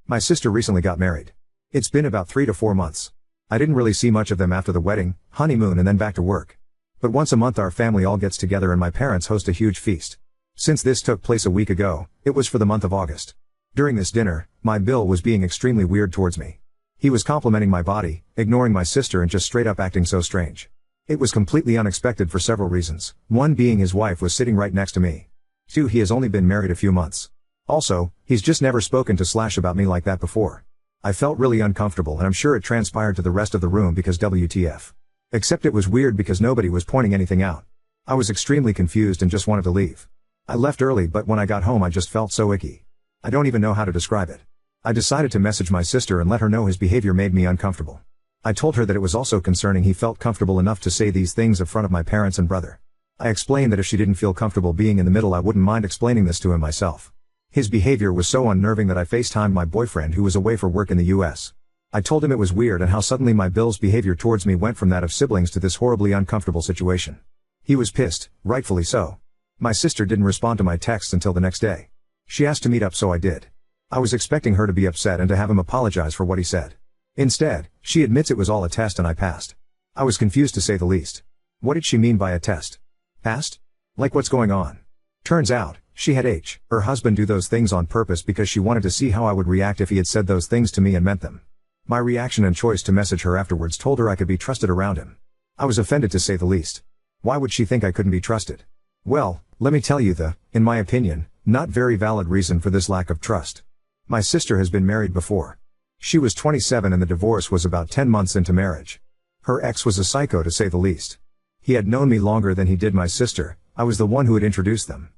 My sister recently got married. It's been about 3 to 4 months. I didn't really see much of them after the wedding, honeymoon and then back to work. But once a month our family all gets together and my parents host a huge feast. Since this took place a week ago, it was for the month of August. During this dinner, my Bill was being extremely weird towards me. He was complimenting my body, ignoring my sister and just straight up acting so strange. It was completely unexpected for several reasons, one being his wife was sitting right next to me. 2, he has only been married a few months. Also, he's just never spoken to Slash about me like that before. I felt really uncomfortable and I'm sure it transpired to the rest of the room because WTF. Except it was weird because nobody was pointing anything out. I was extremely confused and just wanted to leave. I left early but when I got home I just felt so icky. I don't even know how to describe it. I decided to message my sister and let her know his behavior made me uncomfortable. I told her that it was also concerning he felt comfortable enough to say these things in front of my parents and brother. I explained that if she didn't feel comfortable being in the middle I wouldn't mind explaining this to him myself. His behavior was so unnerving that I FaceTimed my boyfriend who was away for work in the US. I told him it was weird and how suddenly my Bill's behavior towards me went from that of siblings to this horribly uncomfortable situation. He was pissed, rightfully so. My sister didn't respond to my texts until the next day. She asked to meet up so I did. I was expecting her to be upset and to have him apologize for what he said. Instead, she admits it was all a test and I passed. I was confused to say the least. What did she mean by a test? Passed? Like what's going on? Turns out, she had her husband do those things on purpose because she wanted to see how I would react if he had said those things to me and meant them. My reaction and choice to message her afterwards told her I could be trusted around him. I was offended to say the least. Why would she think I couldn't be trusted? Well, let me tell you in my opinion, not very valid reason for this lack of trust. My sister has been married before. She was 27 and the divorce was about 10 months into marriage. Her ex was a psycho to say the least. He had known me longer than he did my sister, I was the one who had introduced them.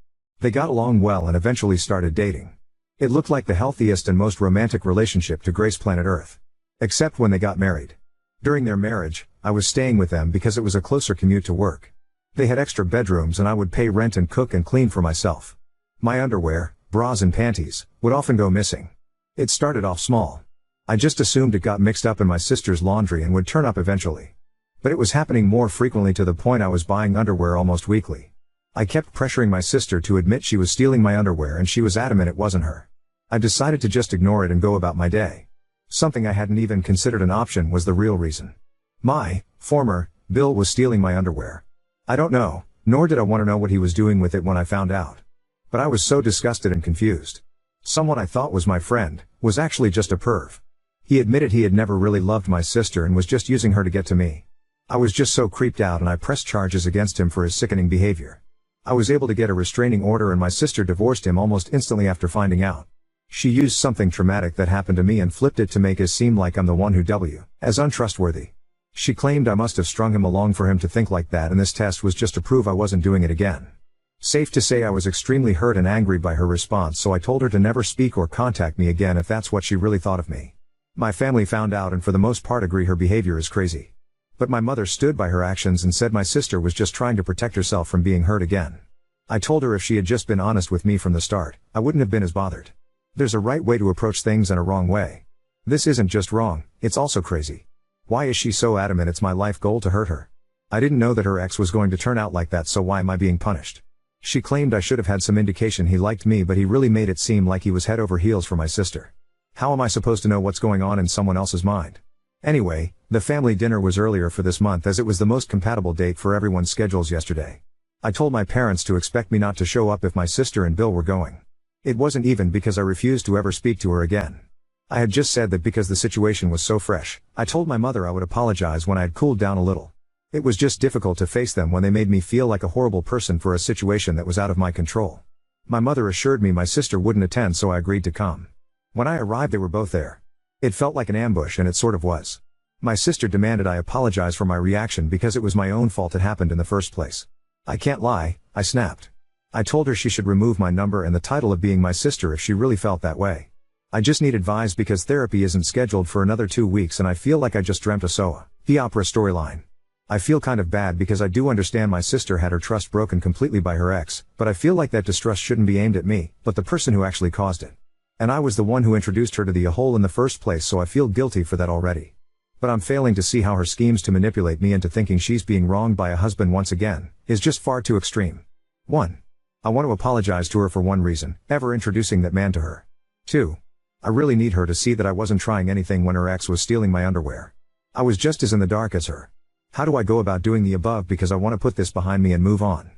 They got along well and eventually started dating. It looked like the healthiest and most romantic relationship to grace planet Earth. Except when they got married. During their marriage, I was staying with them because it was a closer commute to work. They had extra bedrooms and I would pay rent and cook and clean for myself. My underwear, bras and panties, would often go missing. It started off small. I just assumed it got mixed up in my sister's laundry and would turn up eventually. But it was happening more frequently to the point I was buying underwear almost weekly. I kept pressuring my sister to admit she was stealing my underwear and she was adamant it wasn't her. I decided to just ignore it and go about my day. Something I hadn't even considered an option was the real reason. My former Bill was stealing my underwear. I don't know, nor did I want to know what he was doing with it when I found out. But I was so disgusted and confused. Someone I thought was my friend, was actually just a perv. He admitted he had never really loved my sister and was just using her to get to me. I was just so creeped out and I pressed charges against him for his sickening behavior. I was able to get a restraining order and my sister divorced him almost instantly after finding out. She used something traumatic that happened to me and flipped it to make it seem like I'm the one who as untrustworthy. She claimed I must have strung him along for him to think like that and this test was just to prove I wasn't doing it again. Safe to say I was extremely hurt and angry by her response so I told her to never speak or contact me again if that's what she really thought of me. My family found out and for the most part agree her behavior is crazy. But my mother stood by her actions and said my sister was just trying to protect herself from being hurt again. I told her if she had just been honest with me from the start, I wouldn't have been as bothered. There's a right way to approach things and a wrong way. This isn't just wrong, it's also crazy. Why is she so adamant it's my life goal to hurt her? I didn't know that her ex was going to turn out like that, so why am I being punished? She claimed I should have had some indication he liked me, but he really made it seem like he was head over heels for my sister. How am I supposed to know what's going on in someone else's mind? Anyway, the family dinner was earlier for this month as it was the most compatible date for everyone's schedules yesterday. I told my parents to expect me not to show up if my sister and Bill were going. It wasn't even because I refused to ever speak to her again. I had just said that because the situation was so fresh, I told my mother I would apologize when I had cooled down a little. It was just difficult to face them when they made me feel like a horrible person for a situation that was out of my control. My mother assured me my sister wouldn't attend, so I agreed to come. When I arrived they were both there. It felt like an ambush and it sort of was. My sister demanded I apologize for my reaction because it was my own fault it happened in the first place. I can't lie, I snapped. I told her she should remove my number and the title of being my sister if she really felt that way. I just need advice because therapy isn't scheduled for another 2 weeks and I feel like I just dreamt a soap opera storyline. I feel kind of bad because I do understand my sister had her trust broken completely by her ex, but I feel like that distrust shouldn't be aimed at me, but the person who actually caused it. And I was the one who introduced her to the hole in the first place, so I feel guilty for that already. But I'm failing to see how her schemes to manipulate me into thinking she's being wronged by a husband once again is just far too extreme. 1. I want to apologize to her for one reason, ever introducing that man to her. 2. I really need her to see that I wasn't trying anything when her ex was stealing my underwear. I was just as in the dark as her. How do I go about doing the above because I want to put this behind me and move on?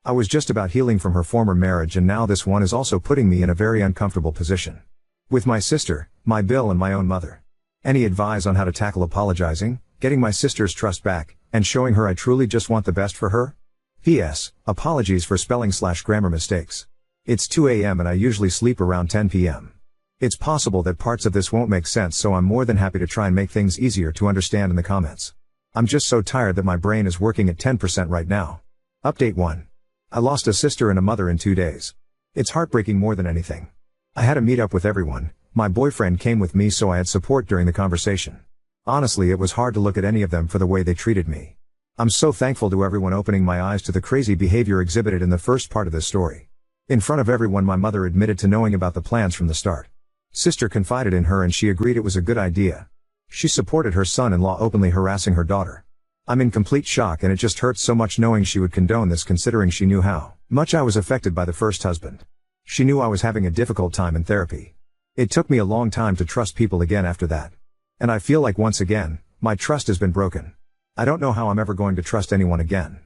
I was just about healing from her former marriage and now this one is also putting me in a very uncomfortable position. With my sister, my Bill and my own mother. Any advice on how to tackle apologizing, getting my sister's trust back, and showing her I truly just want the best for her? P.S. Apologies for spelling/grammar mistakes. It's 2 a.m. and I usually sleep around 10 p.m. It's possible that parts of this won't make sense, so I'm more than happy to try and make things easier to understand in the comments. I'm just so tired that my brain is working at 10% right now. Update 1. I lost a sister and a mother in 2 days. It's heartbreaking more than anything. I had a meet up with everyone. My boyfriend came with me so I had support during the conversation. Honestly, it was hard to look at any of them for the way they treated me. I'm so thankful to everyone opening my eyes to the crazy behavior exhibited in the first part of this story. In front of everyone, my mother admitted to knowing about the plans from the start. Sister confided in her and she agreed it was a good idea. She supported her son-in-law openly harassing her daughter. I'm in complete shock and it just hurts so much knowing she would condone this considering she knew how much I was affected by the first husband. She knew I was having a difficult time in therapy. It took me a long time to trust people again after that. And I feel like once again, my trust has been broken. I don't know how I'm ever going to trust anyone again.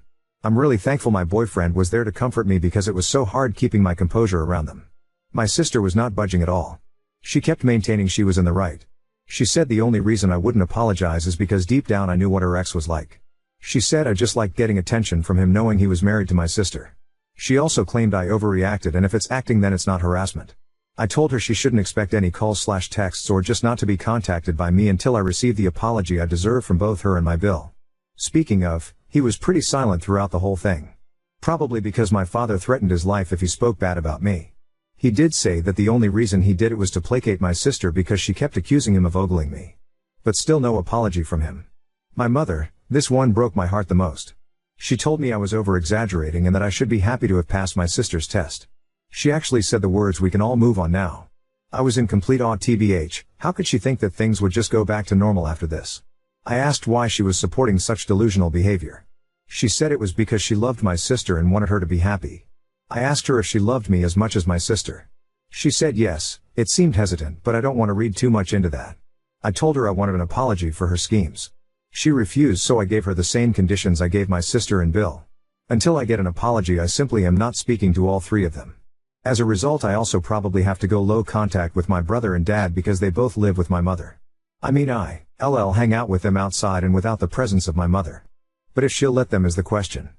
I'm really thankful my boyfriend was there to comfort me because it was so hard keeping my composure around them. My sister was not budging at all. She kept maintaining she was in the right. She said the only reason I wouldn't apologize is because deep down I knew what her ex was like. She said I just liked getting attention from him knowing he was married to my sister. She also claimed I overreacted and if it's acting then it's not harassment. I told her she shouldn't expect any calls/texts or just not to be contacted by me until I received the apology I deserve from both her and my Bill. Speaking of, he was pretty silent throughout the whole thing. Probably because my father threatened his life if he spoke bad about me. He did say that the only reason he did it was to placate my sister because she kept accusing him of ogling me. But still no apology from him. My mother, this one broke my heart the most. She told me I was over-exaggerating and that I should be happy to have passed my sister's test. She actually said the words, "We can all move on now." I was in complete awe. TBH, how could she think that things would just go back to normal after this? I asked why she was supporting such delusional behavior. She said it was because she loved my sister and wanted her to be happy. I asked her if she loved me as much as my sister. She said yes. It seemed hesitant, but I don't want to read too much into that. I told her I wanted an apology for her schemes. She refused, so I gave her the same conditions I gave my sister and Bill. Until I get an apology, I simply am not speaking to all three of them. As a result, I also probably have to go low contact with my brother and dad because they both live with my mother. I mean I'll hang out with them outside and without the presence of my mother. But if she'll let them is the question.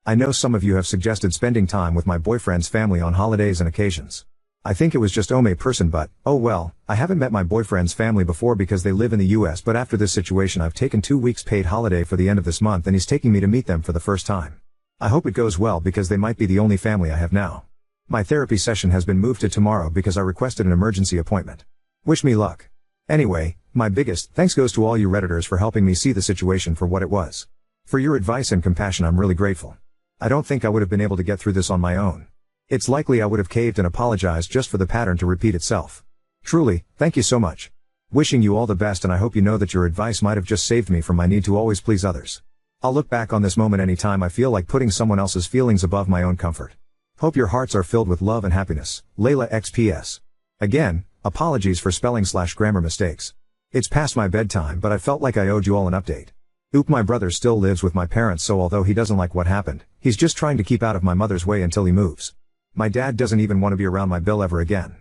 I know some of you have suggested spending time with my boyfriend's family on holidays and occasions. I think it was just a person, but, oh well, I haven't met my boyfriend's family before because they live in the US, but after this situation I've taken 2 weeks paid holiday for the end of this month and he's taking me to meet them for the first time. I hope it goes well because they might be the only family I have now. My therapy session has been moved to tomorrow because I requested an emergency appointment. Wish me luck. Anyway, my biggest thanks goes to all you Redditors for helping me see the situation for what it was. For your advice and compassion I'm really grateful. I don't think I would have been able to get through this on my own. It's likely I would have caved and apologized just for the pattern to repeat itself. Truly, thank you so much. Wishing you all the best, and I hope you know that your advice might have just saved me from my need to always please others. I'll look back on this moment anytime I feel like putting someone else's feelings above my own comfort. Hope your hearts are filled with love and happiness. Layla XPS. Again, apologies for spelling/grammar mistakes. It's past my bedtime, but I felt like I owed you all an update. Oop, my brother still lives with my parents, so although he doesn't like what happened, he's just trying to keep out of my mother's way until he moves. My dad doesn't even want to be around my Bill ever again.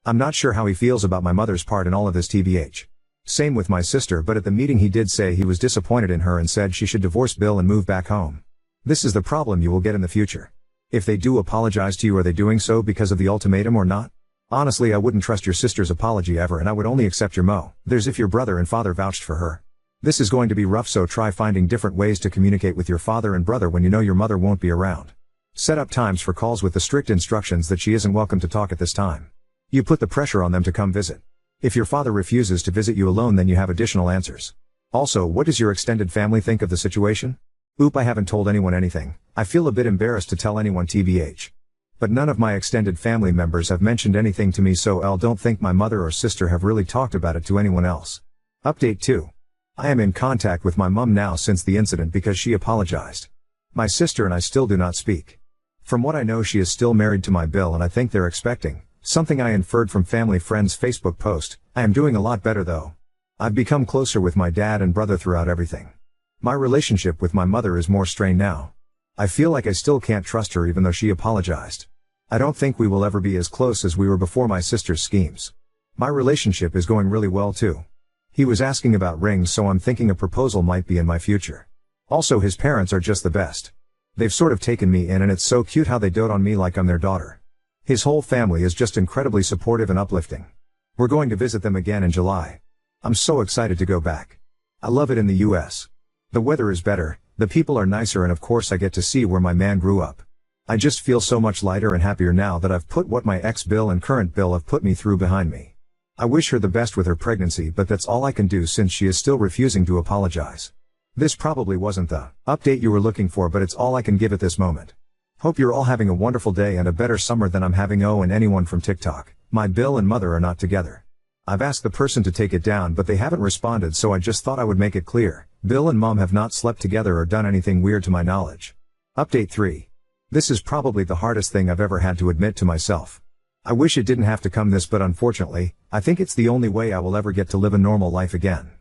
I'm not sure how he feels about my mother's part in all of this, TBH. Same with my sister, but at the meeting he did say he was disappointed in her and said she should divorce Bill and move back home. This is the problem you will get in the future. If they do apologize to you, are they doing so because of the ultimatum or not? Honestly, I wouldn't trust your sister's apology ever, and I would only accept your there's if your brother and father vouched for her. This is going to be rough, so try finding different ways to communicate with your father and brother when you know your mother won't be around. Set up times for calls with the strict instructions that she isn't welcome to talk at this time. You put the pressure on them to come visit. If your father refuses to visit you alone, then you have additional answers. Also, what does your extended family think of the situation? Oop, I haven't told anyone anything. I feel a bit embarrassed to tell anyone, TBH. But none of my extended family members have mentioned anything to me, so I don't think my mother or sister have really talked about it to anyone else. Update 2. I am in contact with my mum now since the incident because she apologized. My sister and I still do not speak. From what I know, she is still married to my Bill, and I think they're expecting, Something I inferred from family friend's Facebook post. I am doing a lot better though. I've become closer with my dad and brother throughout everything. My relationship with my mother is more strained now. I feel like I still can't trust her even though she apologized. I don't think we will ever be as close as we were before my sister's schemes. My relationship is going really well too. He was asking about rings, so I'm thinking a proposal might be in my future. Also, his parents are just the best. They've sort of taken me in and it's so cute how they dote on me like I'm their daughter. His whole family is just incredibly supportive and uplifting. We're going to visit them again in July. I'm so excited to go back. I love it in the US. The weather is better, the people are nicer, and of course I get to see where my man grew up. I just feel so much lighter and happier now that I've put what my ex-Bill and current Bill have put me through behind me. I wish her the best with her pregnancy, but that's all I can do since she is still refusing to apologize. This probably wasn't the update you were looking for, but it's all I can give at this moment. Hope you're all having a wonderful day and a better summer than I'm having. Oh, and anyone from TikTok, my Bill and mother are not together. I've asked the person to take it down but they haven't responded, so I just thought I would make it clear. Bill and mom have not slept together or done anything weird to my knowledge. Update 3. This is probably the hardest thing I've ever had to admit to myself. I wish it didn't have to come this, but unfortunately, I think it's the only way I will ever get to live a normal life again.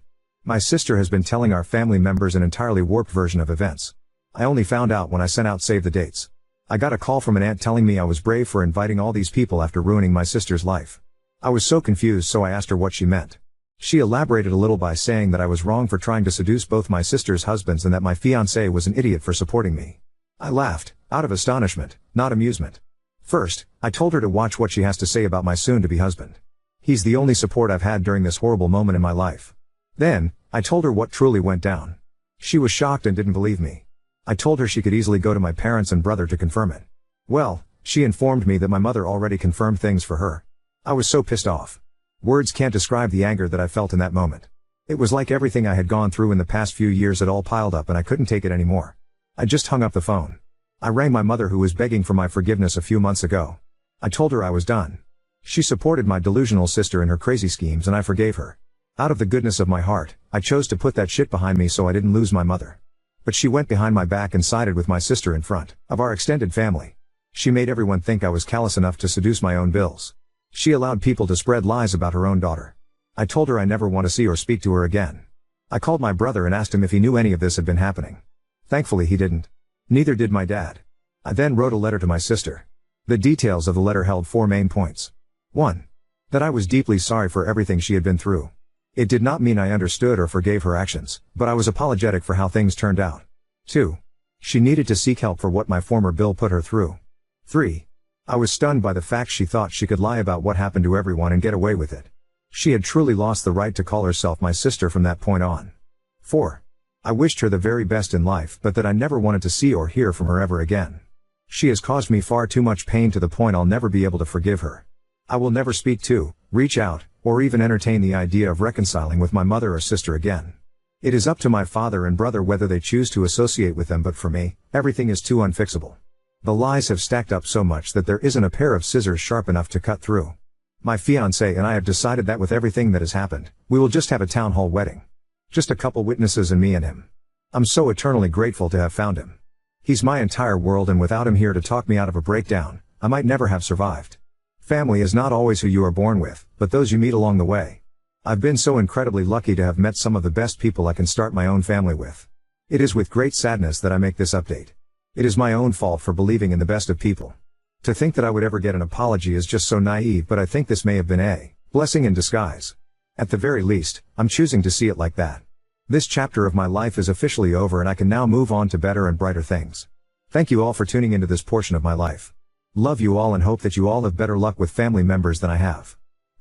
My sister has been telling our family members an entirely warped version of events. I only found out when I sent out save the dates. I got a call from an aunt telling me I was brave for inviting all these people after ruining my sister's life. I was so confused, so I asked her what she meant. She elaborated a little by saying that I was wrong for trying to seduce both my sister's husbands and that my fiancé was an idiot for supporting me. I laughed, out of astonishment, not amusement. First, I told her to watch what she has to say about my soon-to-be husband. He's the only support I've had during this horrible moment in my life. Then, I told her what truly went down. She was shocked and didn't believe me. I told her she could easily go to my parents and brother to confirm it. Well, she informed me that my mother already confirmed things for her. I was so pissed off. Words can't describe the anger that I felt in that moment. It was like everything I had gone through in the past few years had all piled up and I couldn't take it anymore. I just hung up the phone. I rang my mother, who was begging for my forgiveness a few months ago. I told her I was done. She supported my delusional sister in her crazy schemes and I forgave her. Out of the goodness of my heart, I chose to put that shit behind me so I didn't lose my mother. But she went behind my back and sided with my sister in front of our extended family. She made everyone think I was callous enough to seduce my own bills. She allowed people to spread lies about her own daughter. I told her I never want to see or speak to her again. I called my brother and asked him if he knew any of this had been happening. Thankfully he didn't. Neither did my dad. I then wrote a letter to my sister. The details of the letter held 4 main points. 1. That I was deeply sorry for everything she had been through. It did not mean I understood or forgave her actions, but I was apologetic for how things turned out. 2. She needed to seek help for what my former Bill put her through. 3. I was stunned by the fact she thought she could lie about what happened to everyone and get away with it. She had truly lost the right to call herself my sister from that point on. 4. I wished her the very best in life, but that I never wanted to see or hear from her ever again. She has caused me far too much pain to the point I'll never be able to forgive her. I will never speak to, reach out, or even entertain the idea of reconciling with my mother or sister again. It is up to my father and brother whether they choose to associate with them, but for me, everything is too unfixable. The lies have stacked up so much that there isn't a pair of scissors sharp enough to cut through. My fiancé and I have decided that with everything that has happened, we will just have a town hall wedding. Just a couple witnesses and me and him. I'm so eternally grateful to have found him. He's my entire world, and without him here to talk me out of a breakdown, I might never have survived. Family is not always who you are born with, but those you meet along the way. I've been so incredibly lucky to have met some of the best people I can start my own family with. It is with great sadness that I make this update. It is my own fault for believing in the best of people. To think that I would ever get an apology is just so naive, but I think this may have been a blessing in disguise. At the very least, I'm choosing to see it like that. This chapter of my life is officially over and I can now move on to better and brighter things. Thank you all for tuning into this portion of my life. Love you all and hope that you all have better luck with family members than I have.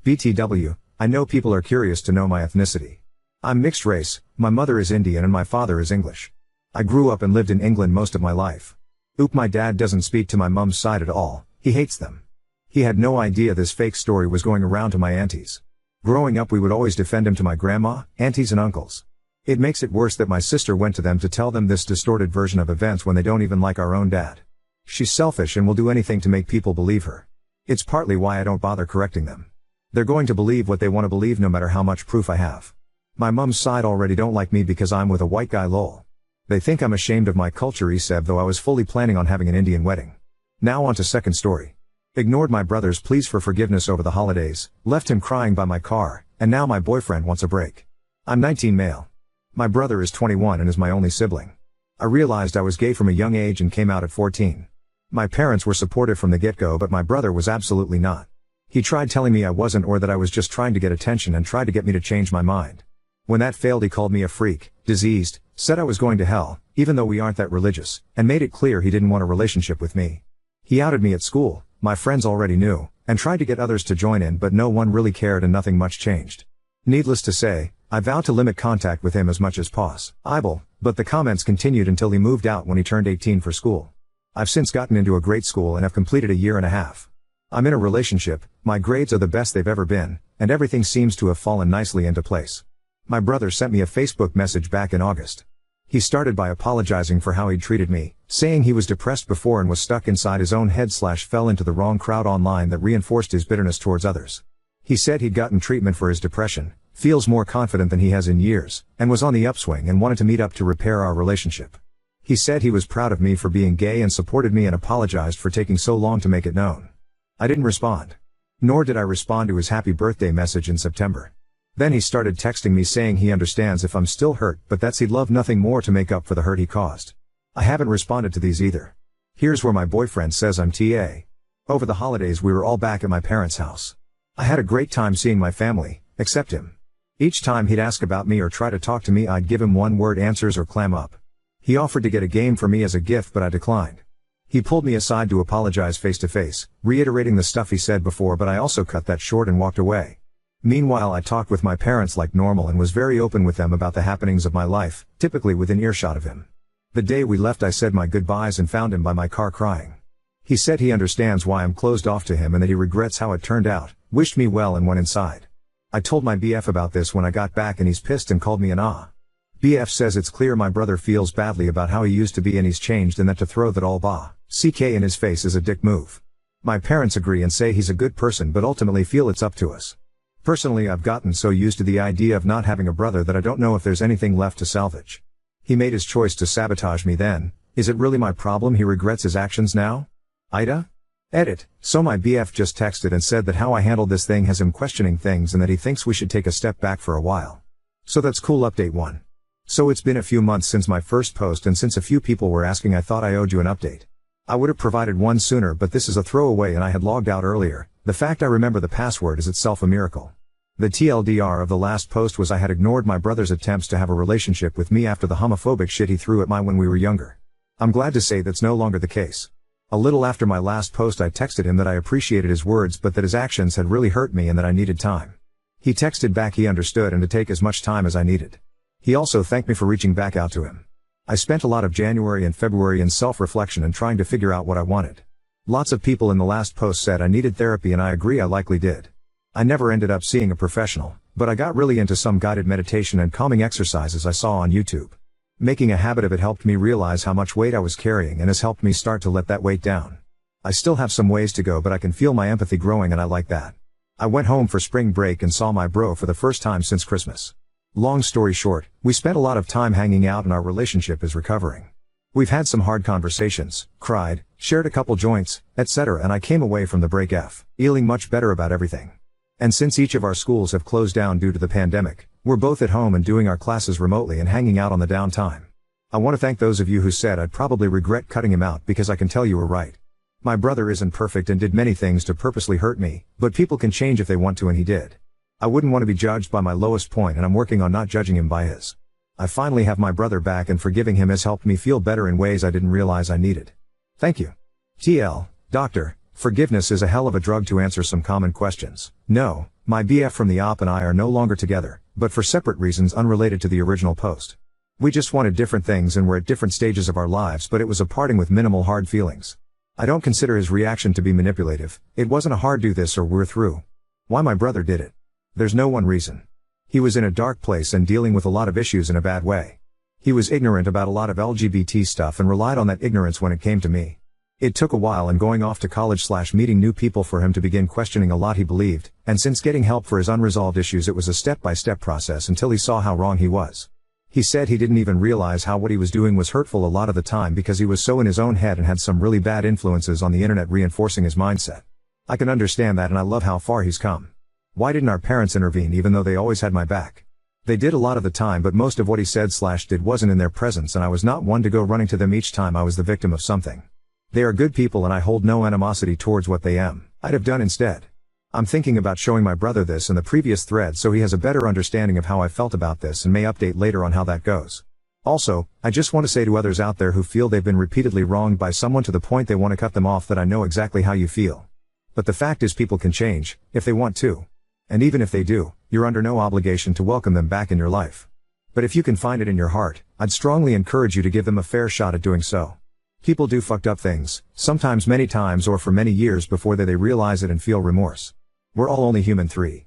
BTW, I know people are curious to know my ethnicity. I'm mixed race, my mother is Indian and my father is English. I grew up and lived in England most of my life. My dad doesn't speak to my mum's side at all, he hates them. He had no idea this fake story was going around to my aunties. Growing up we would always defend him to my grandma, aunties and uncles. It makes it worse that my sister went to them to tell them this distorted version of events when they don't even like our own dad. She's selfish and will do anything to make people believe her. It's partly why I don't bother correcting them. They're going to believe what they want to believe no matter how much proof I have. My mum's side already don't like me because I'm with a white guy, lol. They think I'm ashamed of my culture, Iseb, though I was fully planning on having an Indian wedding. Now on to second story. Ignored my brother's pleas for forgiveness over the holidays, left him crying by my car, and now my boyfriend wants a break. I'm 19 male. My brother is 21 and is my only sibling. I realized I was gay from a young age and came out at 14. My parents were supportive from the get-go, but my brother was absolutely not. He tried telling me I wasn't, or that I was just trying to get attention, and tried to get me to change my mind. When that failed, he called me a freak, diseased, said I was going to hell, even though we aren't that religious, and made it clear he didn't want a relationship with me. He outed me at school, my friends already knew, and tried to get others to join in, but no one really cared and nothing much changed. Needless to say, I vowed to limit contact with him as much as possible, but the comments continued until he moved out when he turned 18 for school. I've since gotten into a great school and have completed a year and a half. I'm in a relationship, my grades are the best they've ever been, and everything seems to have fallen nicely into place. My brother sent me a Facebook message back in August. He started by apologizing for how he'd treated me, saying he was depressed before and was stuck inside his own head / fell into the wrong crowd online that reinforced his bitterness towards others. He said he'd gotten treatment for his depression, feels more confident than he has in years, and was on the upswing and wanted to meet up to repair our relationship. He said he was proud of me for being gay and supported me, and apologized for taking so long to make it known. I didn't respond. Nor did I respond to his happy birthday message in September. Then he started texting me saying he understands if I'm still hurt, but that's he'd love nothing more to make up for the hurt he caused. I haven't responded to these either. Here's where my boyfriend says I'm TA. Over the holidays we were all back at my parents' house. I had a great time seeing my family, except him. Each time he'd ask about me or try to talk to me, I'd give him one-word answers or clam up. He offered to get a game for me as a gift, but I declined. He pulled me aside to apologize face to face, reiterating the stuff he said before, but I also cut that short and walked away. Meanwhile, I talked with my parents like normal and was very open with them about the happenings of my life, typically within earshot of him. The day we left, I said my goodbyes and found him by my car crying. He said he understands why I'm closed off to him and that he regrets how it turned out, wished me well, and went inside. I told my BF about this when I got back and he's pissed and called me an BF says it's clear my brother feels badly about how he used to be and he's changed, and that to throw that all CK in his face is a dick move. My parents agree and say he's a good person, but ultimately feel it's up to us. Personally, I've gotten so used to the idea of not having a brother that I don't know if there's anything left to salvage. He made his choice to sabotage me then. Is it really my problem he regrets his actions now? Ida? Edit. So my BF just texted and said that how I handled this thing has him questioning things and that he thinks we should take a step back for a while. So that's cool. Update 1. So it's been a few months since my first post, and since a few people were asking, I thought I owed you an update. I would have provided one sooner, but this is a throwaway and I had logged out earlier. The fact I remember the password is itself a miracle. The TLDR of the last post was I had ignored my brother's attempts to have a relationship with me after the homophobic shit he threw at me when we were younger. I'm glad to say that's no longer the case. A little after my last post, I texted him that I appreciated his words but that his actions had really hurt me and that I needed time. He texted back he understood and to take as much time as I needed. He also thanked me for reaching back out to him. I spent a lot of January and February in self-reflection and trying to figure out what I wanted. Lots of people in the last post said I needed therapy, and I agree, I likely did. I never ended up seeing a professional, but I got really into some guided meditation and calming exercises I saw on YouTube. Making a habit of it helped me realize how much weight I was carrying and has helped me start to let that weight down. I still have some ways to go, but I can feel my empathy growing and I like that. I went home for spring break and saw my bro for the first time since Christmas. Long story short, we spent a lot of time hanging out and our relationship is recovering. We've had some hard conversations, cried, shared a couple joints, etc., and I came away from the break feeling much better about everything. And since each of our schools have closed down due to the pandemic, we're both at home and doing our classes remotely and hanging out on the downtime. I want to thank those of you who said I'd probably regret cutting him out, because I can tell you were right. My brother isn't perfect and did many things to purposely hurt me, but people can change if they want to, and he did. I wouldn't want to be judged by my lowest point, and I'm working on not judging him by his. I finally have my brother back, and forgiving him has helped me feel better in ways I didn't realize I needed. Thank you. TL, Doctor, forgiveness is a hell of a drug to answer some common questions. No, my BF from the op and I are no longer together, but for separate reasons unrelated to the original post. We just wanted different things and were at different stages of our lives, but it was a parting with minimal hard feelings. I don't consider his reaction to be manipulative. It wasn't a hard do this or we're through. Why my brother did it? There's no one reason. He was in a dark place and dealing with a lot of issues in a bad way. He was ignorant about a lot of LGBT stuff and relied on that ignorance when it came to me. It took a while and going off to college / meeting new people for him to begin questioning a lot he believed, and since getting help for his unresolved issues, it was a step-by-step process until he saw how wrong he was. He said he didn't even realize how what he was doing was hurtful a lot of the time because he was so in his own head and had some really bad influences on the internet reinforcing his mindset. I can understand that and I love how far he's come. Why didn't our parents intervene even though they always had my back? They did a lot of the time but most of what he said/did wasn't in their presence and I was not one to go running to them each time I was the victim of something. They are good people and I hold no animosity towards what I'd have done instead. I'm thinking about showing my brother this in the previous thread so he has a better understanding of how I felt about this and may update later on how that goes. Also, I just want to say to others out there who feel they've been repeatedly wronged by someone to the point they want to cut them off that I know exactly how you feel. But the fact is people can change, if they want to. And even if they do, you're under no obligation to welcome them back in your life. But if you can find it in your heart, I'd strongly encourage you to give them a fair shot at doing so. People do fucked up things, sometimes many times or for many years before they realize it and feel remorse. We're all only human. 3.